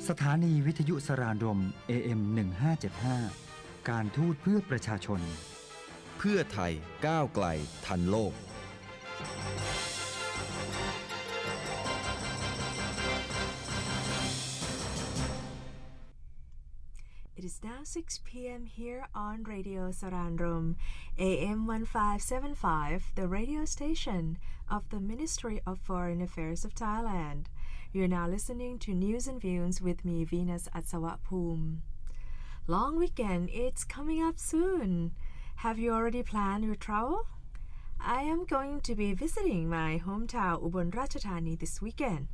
สถานีวิทยุสรานรม AM1575 การทูตเพื่อประชาชนเพื่อไทยก้าวไกลทันโลกIt is now 6 p.m. here on Radio Saranrom, AM1575, the radio station of the Ministry of Foreign Affairs of Thailand. You're now listening to News and Views with me, Venus Atsawapum. Long weekend, it's coming up soon. Have you already planned your travel? I am going to be visiting my hometown Ubon Ratchathani this weekend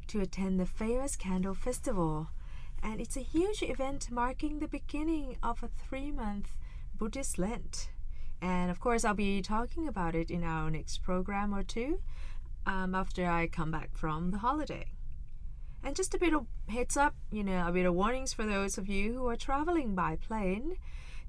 to attend the famous Candle Festival.And it's a huge event marking the beginning of a 3-month Buddhist Lent. And of course, I'll be talking about it in our next program or two after I come back from the holiday. And just a bit of heads up, a bit of warnings for those of you who are traveling by plane.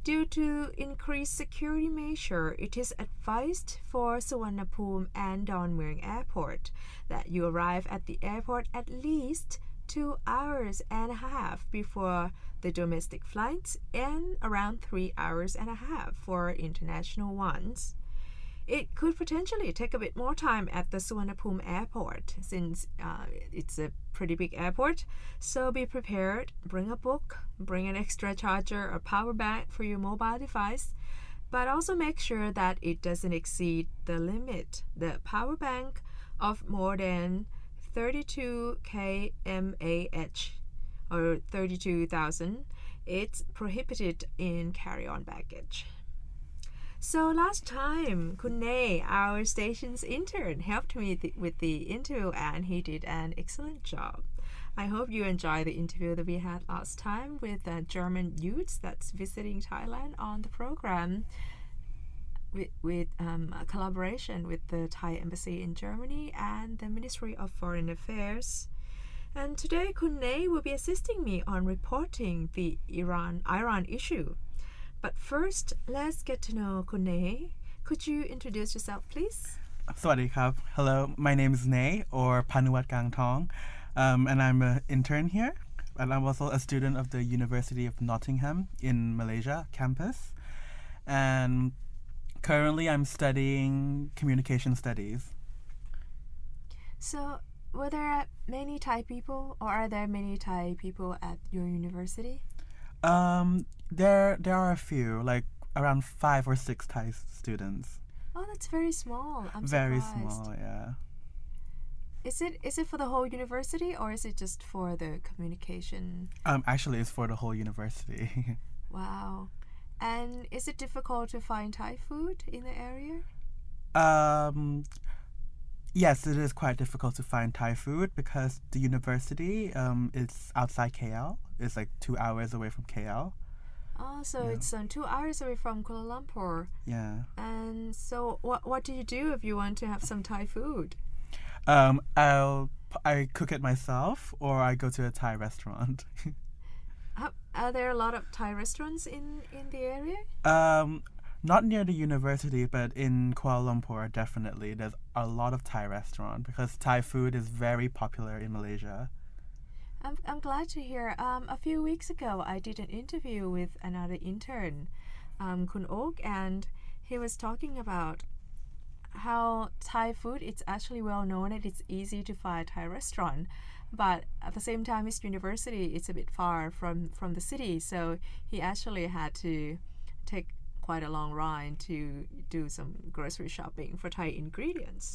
Due to increased security measure, it is advised for Suvarnabhumi and Don Mueang Airport that you arrive at the airport at least 2 hours and a half before the domestic flights and around 3 hours and a half for international ones. It could potentially take a bit more time at the Suvarnabhumi airport since it's a pretty big airport, so be prepared, bring a book, bring an extra charger or power bank for your mobile device, but also make sure that it doesn't exceed the limit, the power bank of more than 32 kmAh or 32,000. It's prohibited in carry-on baggage. So last time, Kun Nay, our station's intern, helped me with the interview and he did an excellent job. I hope you enjoyed the interview that we had last time with German youths that's visiting Thailand on the program.With a collaboration with the Thai Embassy in Germany and the Ministry of Foreign Affairs. And today, Kun Nay will be assisting me on reporting the Iran issue. But first, let's get to know Kun Nay. Could you introduce yourself, please? สวัสดีครับ Hello, my name is Nay or Panuwat Kang Thong, and I'm an intern here. And I'm also a student of the University of Nottingham in Malaysia campus. And...Currently, I'm studying communication studies. So, were there many Thai people, or are there many Thai people at your university? There are a few, like around 5 or 6 Thai students. Oh, that's very small. I'm very surprised. Small, yeah. Is it for the whole university, or is it just for the communication? Actually, it's for the whole university. Wow.And is it difficult to find Thai food in the area? Yes, it is quite difficult to find Thai food because the university is outside KL. It's like 2 hours away from KL. Oh, so it's 2 hours away from Kuala Lumpur. Yeah. And so what do you do if you want to have some Thai food? I cook it myself or I go to a Thai restaurant.Are there a lot of Thai restaurants in the area? Not near the university, but in Kuala Lumpur, definitely. There's a lot of Thai restaurants because Thai food is very popular in Malaysia. I'm glad to hear. A few weeks ago, I did an interview with another intern, Kun Ok, and he was talking about how Thai food is actually well known and it's easy to find a Thai restaurant.But at the same time, his university is a bit far from the city, so he actually had to take quite a long ride to do some grocery shopping for Thai ingredients.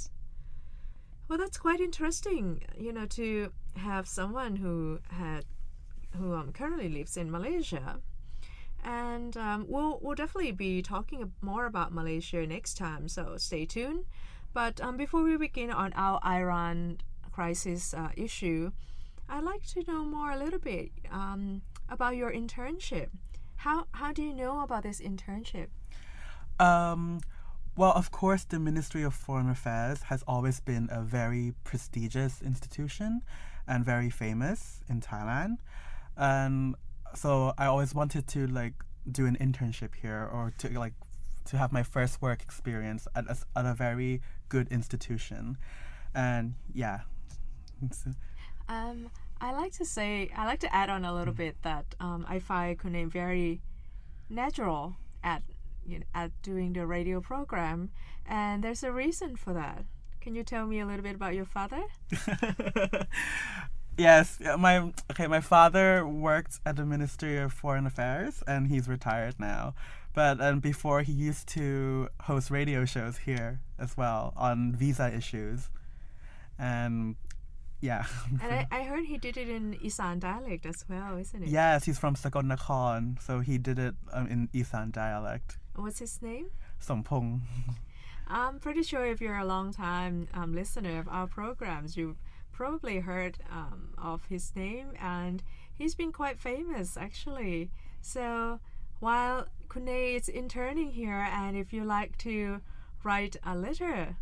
Well, that's quite interesting, to have someone who currently lives in Malaysia. And we'll definitely be talking more about Malaysia next time, so stay tuned. But before we begin on our Iran.crisis issue, I'd like to know more a little bit about your internship. How do you know about this internship? Well, of course, the Ministry of Foreign Affairs has always been a very prestigious institution and very famous in Thailand. And so I always wanted to do an internship here or to have my first work experience at a very good institution. And yeah. I like to add on a little bit that I find Kunle very natural at at doing the radio program, and there's a reason for that. Can you tell me a little bit about your father? Yes, my father worked at the Ministry of Foreign Affairs, and he's retired now. But before, he used to host radio shows here as well on visa issues. And yeah. And I heard he did it in Isan dialect as well, isn't it? Yes, he's from Sakon Nakhon, so he did it in Isan dialect. What's his name? Sompong. I'm pretty sure if you're a long-time listener of our programs, you've probably heard of his name, and he's been quite famous actually. So while Kunle is interning here, and if you like to write a letter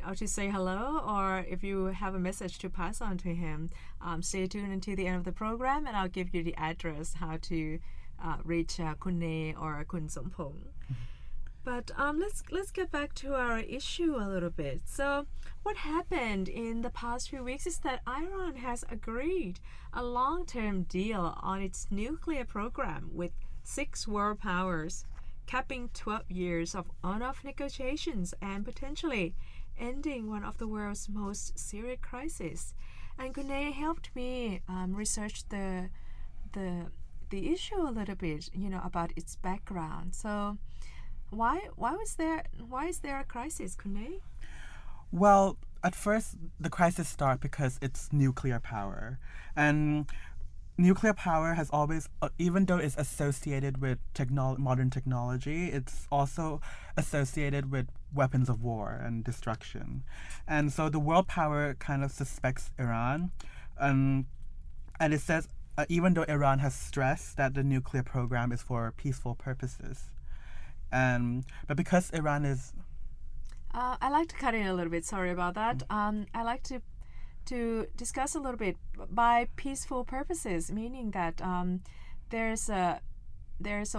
or to say hello, or if you have a message to pass on to him, stay tuned until the end of the program, and I'll give you the address how to reach Kunle or Kun Sompong. But let's get back to our issue a little bit. So what happened in the past few weeks is that Iran has agreed a long-term deal on its nuclear program with 6 world powers, capping 12 years of on-off negotiations and potentially ending one of the world's most serious crises. And Kunle helped me research the issue a little bit, about its background. So why is there a crisis, Kunle? Well, at first, the crisis started because it's nuclear power. And nuclear power has always, even though it's associated with modern technology, it's also associated with weapons of war and destruction. And so the world power kind of suspects Iran. And it says, even though Iran has stressed that the nuclear program is for peaceful purposes. But because Iran is... I like to cut in a little bit, sorry about that. I like to discuss a little bit by peaceful purposes, meaning that there's a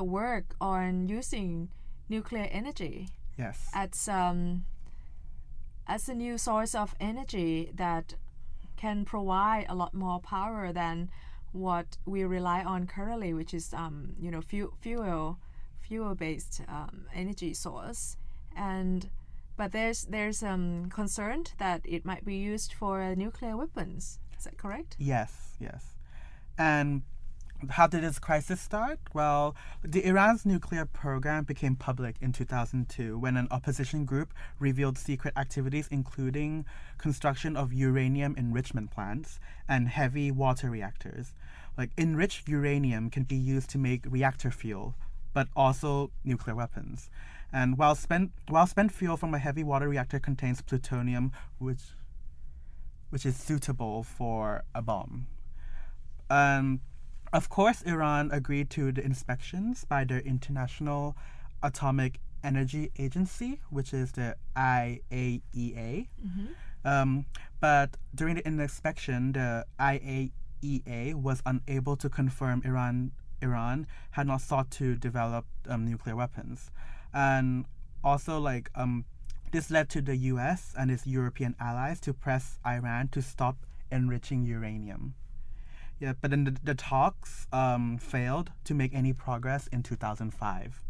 work on using nuclear energy. Yes. As a new source of energy that can provide a lot more power than what we rely on currently, which is fuel-based energy source. But there's concern that it might be used for nuclear weapons. Is that correct? Yes. And how did this crisis start? Well, Iran's nuclear program became public in 2002 when an opposition group revealed secret activities including construction of uranium enrichment plants and heavy water reactors. Like, enriched uranium can be used to make reactor fuel, but also nuclear weapons. And while spent fuel from a heavy water reactor contains plutonium, which is suitable for a bomb. Of course, Iran agreed to the inspections by the International Atomic Energy Agency, which is the IAEA. Mm-hmm. But during the inspection, the IAEA was unable to confirm Iran had not sought to develop nuclear weapons. And also, this led to the US and its European allies to press Iran to stop enriching uranium. Yeah, but then the talks failed to make any progress in 2005.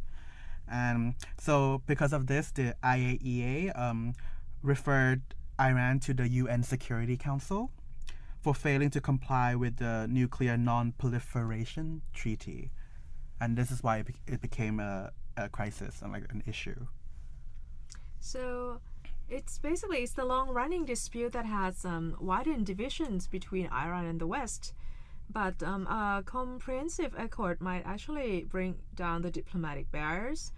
And so because of this, the IAEA referred Iran to the UN Security Council for failing to comply with the Nuclear Non-Proliferation Treaty. And this is why it became a crisis and an issue. So it's the long-running dispute that has widened divisions between Iran and the West. But a comprehensive accord might actually bring down the diplomatic barriers.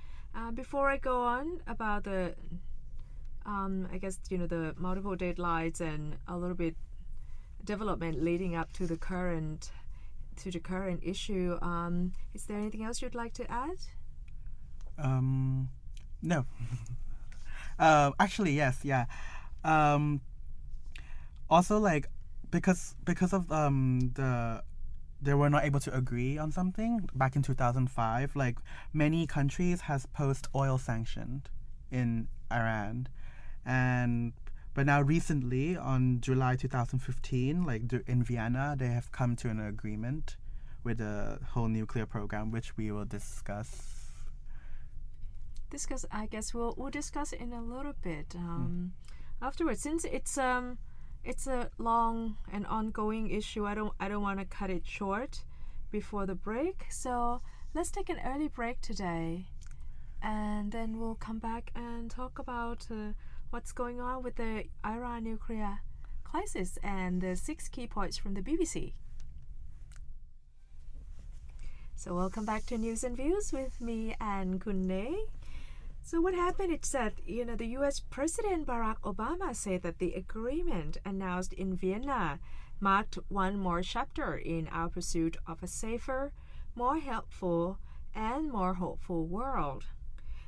Before I go on about the, the multiple deadlines and a little bit development leading up to the current issue, is there anything else you'd like to add? No. Actually, yes, yeah. Also, because of they were not able to agree on something back in 2005. Many countries has post oil sanctioned in Iran, But now recently, on July 2015, in Vienna, they have come to an agreement with the whole nuclear program, which we will discuss. I guess we'll discuss in a little bit afterwards, since it's a long and ongoing issue. I don't want to cut it short before the break. So let's take an early break today, and then we'll come back and talk about what's going on with the Iran nuclear crisis and the 6 key points from the BBC. So welcome back to News and Views with me and Kunne. So what happened is that, the US President Barack Obama said that the agreement announced in Vienna marked one more chapter in our pursuit of a safer, more helpful, and more hopeful world.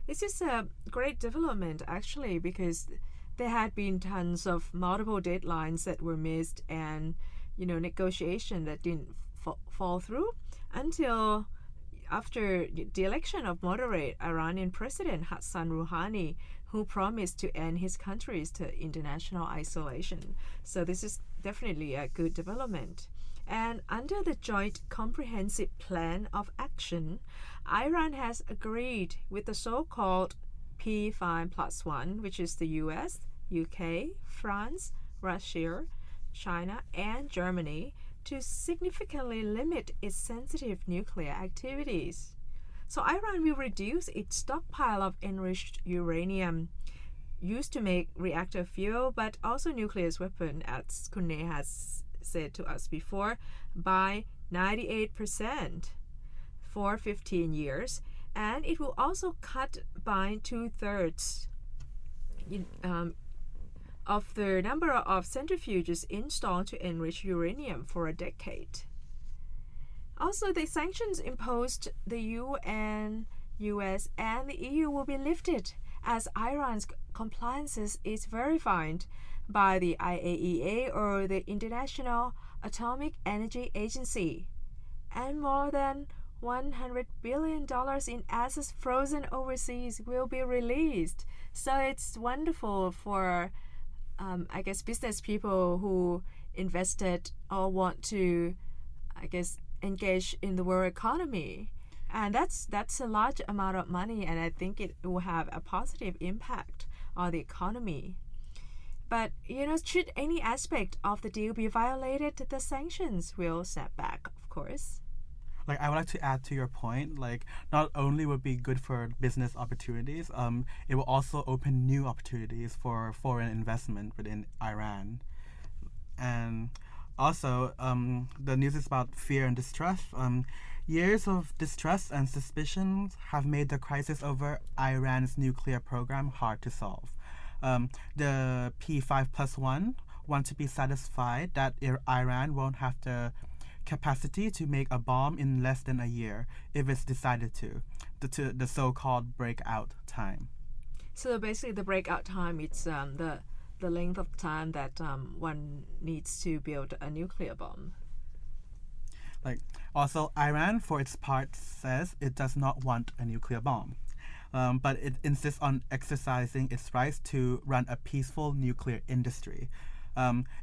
This is a great development, actually, because there had been tons of multiple deadlines that were missed and, negotiation that didn't fall through until after the election of moderate Iranian President Hassan Rouhani, who promised to end his country's international isolation. So this is definitely a good development. And under the Joint Comprehensive Plan of Action, Iran has agreed with the so-called P5+1, which is the US, UK, France, Russia, China, and Germany, to significantly limit its sensitive nuclear activities. So Iran will reduce its stockpile of enriched uranium used to make reactor fuel, but also nuclear weapon, as Kunne has said to us before, by 98% for 15 years. And it will also cut by 2/3 of the number of centrifuges installed to enrich uranium for a decade. Also, the sanctions imposed the UN, US, and the EU will be lifted as Iran's compliance is verified by the IAEA, or the International Atomic Energy Agency, and more than $100 billion in assets frozen overseas will be released. So it's wonderful for business people who invested or want to, engage in the world economy. And that's a large amount of money, and I think it will have a positive impact on the economy. But, should any aspect of the deal be violated, the sanctions will snap back, of course. I would like to add to your point, not only would be good for business opportunities, it will also open new opportunities for foreign investment within Iran. And also, the news is about fear and distrust. Years of distrust and suspicions have made the crisis over Iran's nuclear program hard to solve. The P5+1 want to be satisfied that Iran won't have the capacity to make a bomb in less than a year if it's decided to the so-called breakout time. So basically the breakout time, it's the length of time that one needs to build a nuclear bomb. Also, Iran, for its part, says it does not want a nuclear bomb, but it insists on exercising its rights to run a peaceful nuclear industry.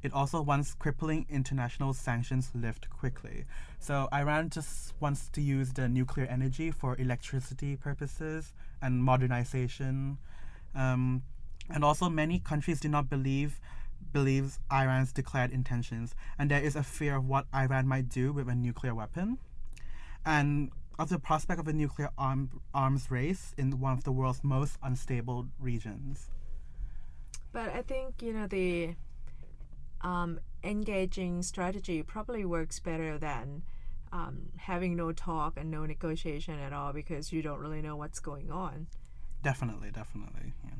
It also wants crippling international sanctions lift quickly. So Iran just wants to use the nuclear energy for electricity purposes and modernization. And also many countries do not believes Iran's declared intentions, and there is a fear of what Iran might do with a nuclear weapon, and of the prospect of a nuclear arms race in one of the world's most unstable regions. But I think, the engaging strategy probably works better than having no talk and no negotiation at all, because you don't really know what's going on. Definitely, yeah.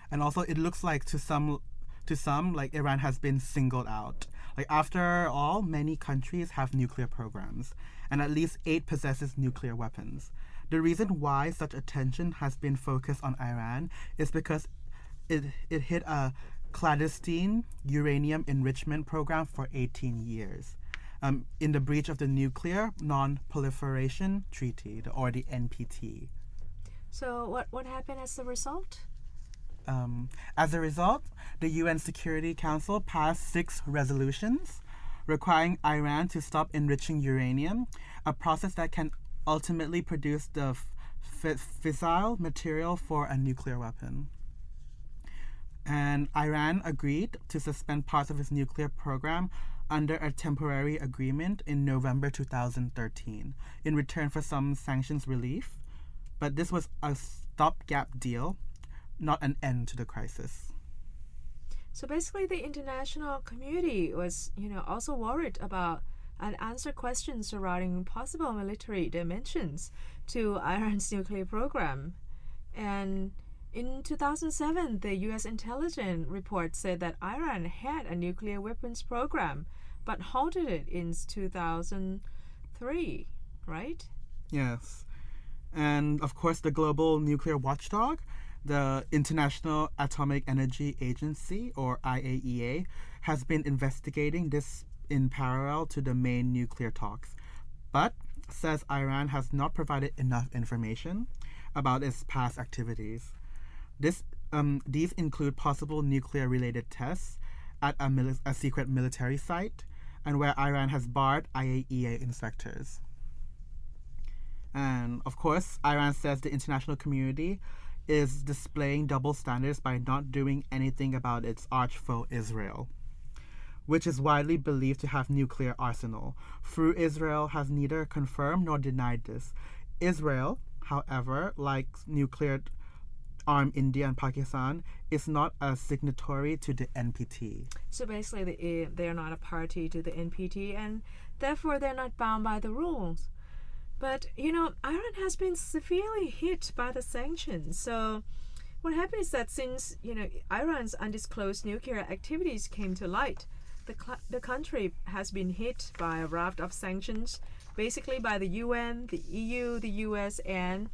And also, it looks like to some, Iran has been singled out. After all, many countries have nuclear programs, and at least 8 possesses nuclear weapons. The reason why such attention has been focused on Iran is because it hit a clandestine uranium enrichment program for 18 years in the breach of the Nuclear Non-Proliferation Treaty, or the NPT. So what happened as a result? As a result, the UN Security Council passed 6 resolutions requiring Iran to stop enriching uranium, a process that can ultimately produce the fissile material for a nuclear weapon. And Iran agreed to suspend parts of its nuclear program under a temporary agreement in November 2013 in return for some sanctions relief, but this was a stopgap deal, not an end to the crisis. So basically, the international community was, also worried about unanswered questions surrounding possible military dimensions to Iran's nuclear program. And in 2007, the U.S. intelligence report said that Iran had a nuclear weapons program, but halted it in 2003, right? Yes. And of course, the global nuclear watchdog, the International Atomic Energy Agency, or IAEA, has been investigating this in parallel to the main nuclear talks, but says Iran has not provided enough information about its past activities. These include possible nuclear-related tests at a secret military site, and where Iran has barred IAEA inspectors. And of course, Iran says the international community is displaying double standards by not doing anything about its arch-foe Israel, which is widely believed to have nuclear arsenal. Israel has neither confirmed nor denied this. Israel, however, like nuclear-armed India and Pakistan, is not a signatory to the NPT. So basically, they're not a party to the NPT, and therefore they're not bound by the rules. But, Iran has been severely hit by the sanctions. So what happened is that since, Iran's undisclosed nuclear activities came to light, the country has been hit by a raft of sanctions, basically by the UN, the EU, the US, and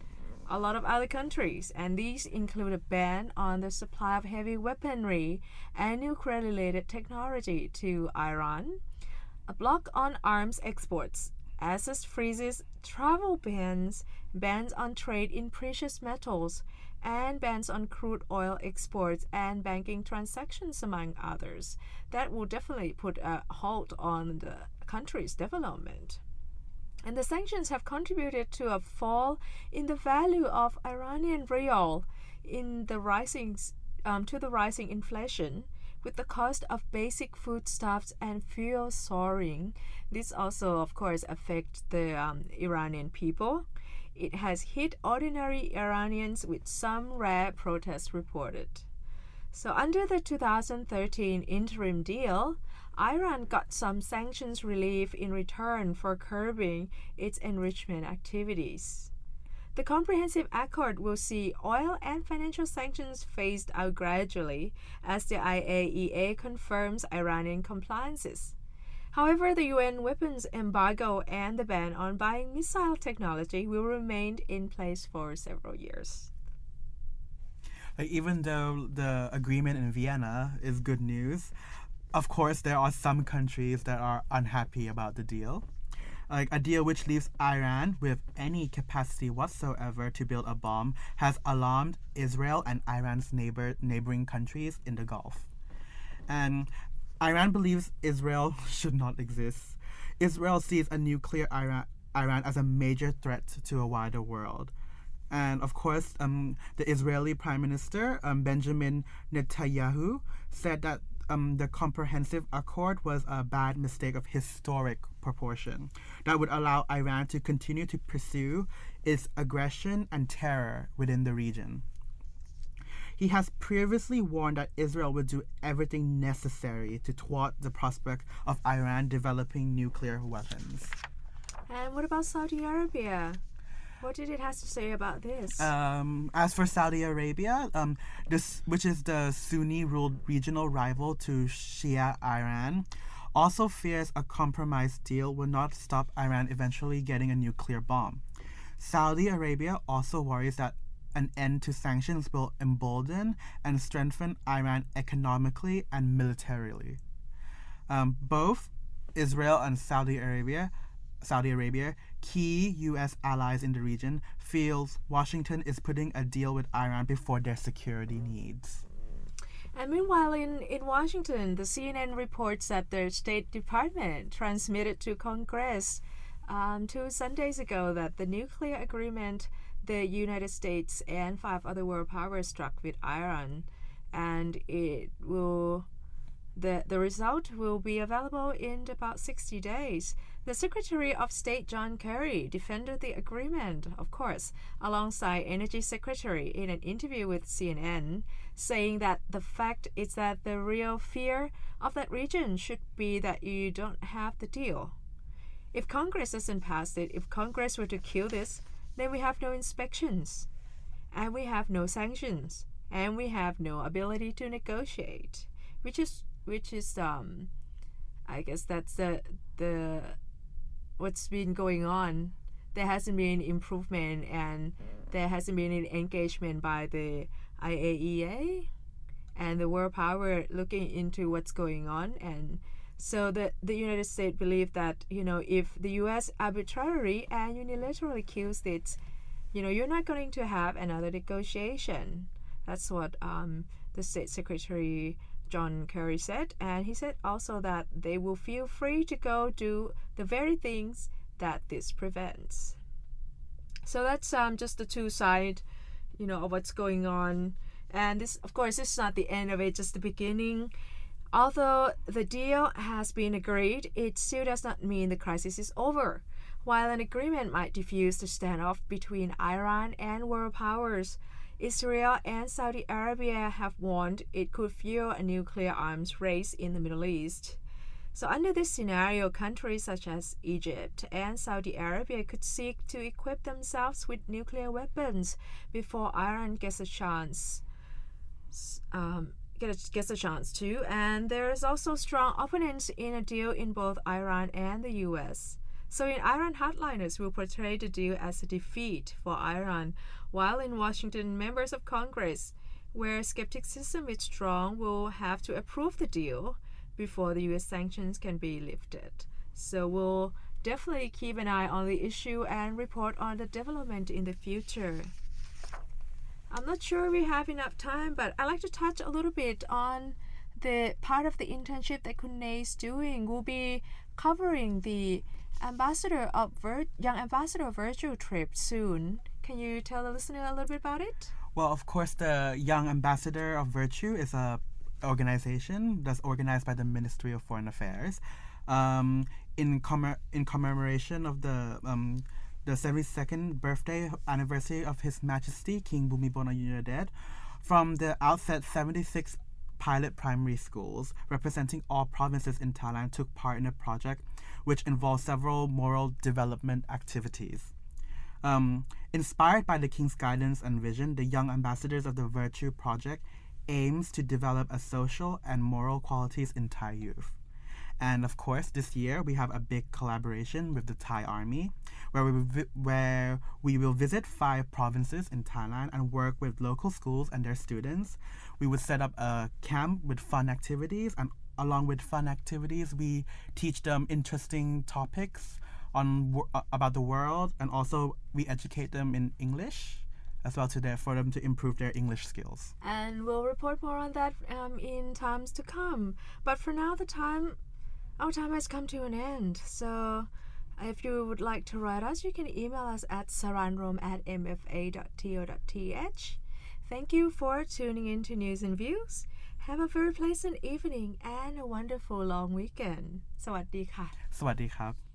a lot of other countries. And these include a ban on the supply of heavy weaponry and nuclear-related technology to Iran, a block on arms exports, access freezes, travel bans, bans on trade in precious metals, and bans on crude oil exports and banking transactions, among others. That will definitely put a halt on the country's development. And the sanctions have contributed to a fall in the value of Iranian rial to the rising inflation, with the cost of basic foodstuffs and fuel soaring. This also, of course, affects the Iranian people. It has hit ordinary Iranians, with some rare protests reported. So under the 2013 interim deal, Iran got some sanctions relief in return for curbing its enrichment activities. The comprehensive accord will see oil and financial sanctions phased out gradually as the IAEA confirms Iranian compliances. However, the UN weapons embargo and the ban on buying missile technology will remain in place for several years. Even though the agreement in Vienna is good news, of course there are some countries that are unhappy about the deal. A deal which leaves Iran with any capacity whatsoever to build a bomb has alarmed Israel and Iran's neighboring countries in the Gulf. And Iran believes Israel should not exist. Israel sees a nuclear Iran as a major threat to a wider world. And of course, the Israeli Prime Minister, Benjamin Netanyahu, said that the comprehensive accord was a bad mistake of historic proportion that would allow Iran to continue to pursue its aggression and terror within the region. He has previously warned that Israel would do everything necessary to thwart the prospect of Iran developing nuclear weapons. And what about Saudi Arabia? What did it have to say about this? As for Saudi Arabia, which is the Sunni-ruled regional rival to Shia Iran, also fears a compromise deal will not stop Iran eventually getting a nuclear bomb. Saudi Arabia also worries that an end to sanctions will embolden and strengthen Iran economically and militarily. Both Israel and Saudi Arabia Saudi Arabia, key U.S. allies in the region, feels Washington is putting a deal with Iran before their security needs. And meanwhile, in Washington, the CNN reports that their State Department transmitted to Congress 2 Sundays ago that the nuclear agreement the United States and 5 other world powers struck with Iran, and the result will be available in about 60 days. The Secretary of State John Kerry defended the agreement, of course, alongside Energy Secretary in an interview with CNN, saying that the fact is that the real fear of that region should be that you don't have the deal. If Congress doesn't pass it, if Congress were to kill this, then we have no inspections, and we have no sanctions, and we have no ability to negotiate, which is I guess that's the what's been going on. There hasn't been improvement, and there hasn't been an engagement by the IAEA and the world power looking into what's going on. And so the United States believe that, if the U.S. arbitrarily and unilaterally kills it, you're not going to have another negotiation. That's what the State Secretary John Kerry said, and he said also that they will feel free to go do the very things that this prevents. So that's just the two sides, of what's going on. And this, of course, this is not the end of it, just the beginning. Although the deal has been agreed, it still does not mean the crisis is over. While an agreement might defuse the standoff between Iran and world powers, Israel and Saudi Arabia have warned it could fuel a nuclear arms race in the Middle East. So under this scenario, countries such as Egypt and Saudi Arabia could seek to equip themselves with nuclear weapons before Iran gets a chance. Gets a chance to, and there is also strong opponents in a deal in both Iran and the US. So in Iran, hardliners will portray the deal as a defeat for Iran, while in Washington, members of Congress, where skepticism is strong, will have to approve the deal before the US sanctions can be lifted. So we'll definitely keep an eye on the issue and report on the development in the future. I'm not sure we have enough time, but I'd like to touch a little bit on the part of the internship that Kunle is doing. We'll be covering the Young Ambassador virtual trip soon. Can you tell the listener a little bit about it? Well, of course, the Young Ambassador of Virtue is a organization that's organized by the Ministry of Foreign Affairs in commemoration of the 72nd birthday anniversary of His Majesty King Bhumibol Adulyadej. From the outset, 76 pilot primary schools representing all provinces in Thailand took part in a project which involved several moral development activities. Inspired by the King's guidance and vision, the Young Ambassadors of the Virtue Project aims to develop a social and moral qualities in Thai youth. And of course, this year we have a big collaboration with the Thai Army, where we will visit 5 provinces in Thailand and work with local schools and their students. We would set up a camp with fun activities, and along with fun activities, we teach them interesting topics about the world, and also we educate them in English as well for them to improve their English skills. And we'll report more on that in times to come. But for now, our time has come to an end. So if you would like to write us, you can email us at saranrom.mfa.go.th. Thank you for tuning in to News and Views. Have a very pleasant evening and a wonderful long weekend. สวัสดีค่ะ สวัสดีครับ